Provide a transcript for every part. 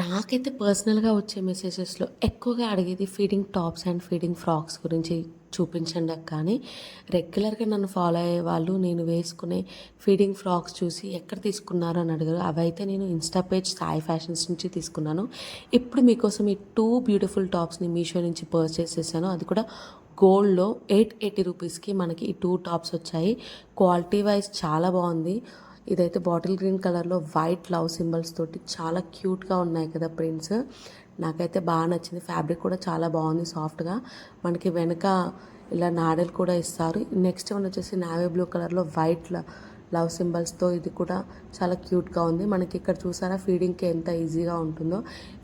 నాకైతే పర్సనల్‌గా వచ్చే మెసేజెస్‌లో ఎక్కువగా అడిగేది feeding tops and feeding frocks గురించి చూపించండి అక్క అని. రెగ్యులర్‌గా నన్ను ఫాలో అయ్యే వాళ్ళు నేను వేసుకునే ఫీడింగ్ ఫ్రాక్స్ చూసి ఎక్కడ తీసుకున్నారు అని అడిగారు. అవైతే నేను ఇన్‌స్టా పేజ్ సాయి ఫ్యాషన్స్ నుంచి తీసుకున్నాను. ఇప్పుడు మీకోసం ఈ 2 బ్యూటిఫుల్ టాప్స్‌ని మీషో నుంచి పర్చేస్ చేశాను. అది కూడా గోల్డ్‌లో 880 రూపీస్‌కి మనకి ఈ 2 టాప్స్ వచ్చాయి. క్వాలిటీ వైజ్ చాలా బాగుంది. ఇదైతే బాటిల్ గ్రీన్ కలర్లో వైట్ లవ్ సింబల్స్ తోటి చాలా క్యూట్గా ఉన్నాయి కదా ప్రింట్స్. నాకైతే బాగా నచ్చింది. ఫ్యాబ్రిక్ కూడా చాలా బాగుంది సాఫ్ట్గా. మనకి వెనక ఇలా నాడలు కూడా ఇస్తారు. నెక్స్ట్ వన్ వచ్చేసి నావీ బ్లూ కలర్లో వైట్ లవ్ సింబల్స్తో ఇది కూడా చాలా క్యూట్గా ఉంది. మనకి ఇక్కడ చూసారా ఫీడింగ్కి ఎంత ఈజీగా ఉంటుందో.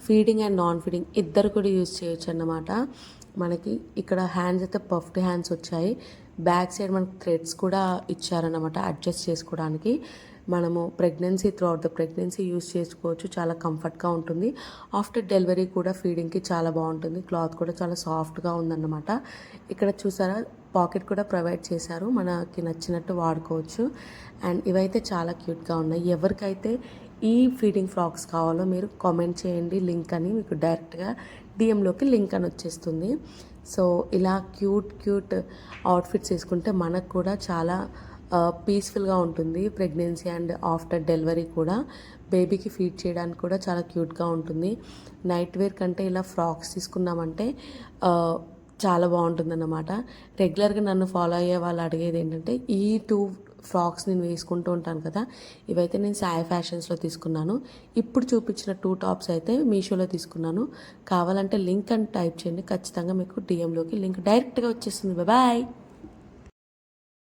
ఫీడింగ్ అండ్ నాన్ ఫీడింగ్ ఇద్దరు కూడా యూజ్ చేయొచ్చు అన్నమాట. మనకి ఇక్కడ హ్యాండ్స్ అయితే పఫ్డ్ హ్యాండ్స్ వచ్చాయి. బ్యాక్ సైడ్ మనకి థ్రెడ్స్ కూడా ఇచ్చారన్నమాట అడ్జస్ట్ చేసుకోవడానికి. మనము pregnancy throughout the pregnancy use చేసుకోవచ్చు. చాలా కంఫర్ట్గా ఉంటుంది. ఆఫ్టర్ డెలివరీ కూడా ఫీడింగ్కి చాలా బాగుంటుంది. క్లాత్ కూడా చాలా సాఫ్ట్గా ఉందన్నమాట. ఇక్కడ చూసారా పాకెట్ కూడా ప్రొవైడ్ చేశారు. మనకి నచ్చినట్టు వాడుకోవచ్చు. అండ్ ఇవైతే చాలా క్యూట్గా ఉన్నాయి. ఎవరికైతే ఈ ఫీడింగ్ ఫ్రాక్స్ కావాలో మీరు కామెంట్ చేయండి లింక్ అని. మీకు డైరెక్ట్గా డిఎంలోకి లింక్ అని వచ్చేస్తుంది. సో ఇలా క్యూట్ అవుట్ఫిట్స్ వేసుకుంటే మనకు కూడా చాలా పీస్ఫుల్గా ఉంటుంది. ప్రెగ్నెన్సీ అండ్ ఆఫ్టర్ డెలివరీ కూడా బేబీకి ఫీడ్ చేయడానికి కూడా చాలా క్యూట్గా ఉంటుంది. నైట్ వేర్ కంటే ఇలా ఫ్రాక్స్ తీసుకున్నామంటే చాలా బాగుంటుందన్నమాట. రెగ్యులర్గా నన్ను ఫాలో అయ్యే వాళ్ళు అడిగేది ఏంటంటే ఈ 2 ఫ్రాక్స్ నేను వేసుకుంటూ ఉంటాను కదా, ఇవైతే నేను సాయి ఫ్యాషన్స్లో తీసుకున్నాను. ఇప్పుడు చూపించిన 2 టాప్స్ అయితే మీషోలో తీసుకున్నాను. కావాలంటే లింక్ అని టైప్ చేయండి, ఖచ్చితంగా మీకు డిఎంలోకి లింక్ డైరెక్ట్గా వచ్చేస్తుంది. బాయ్.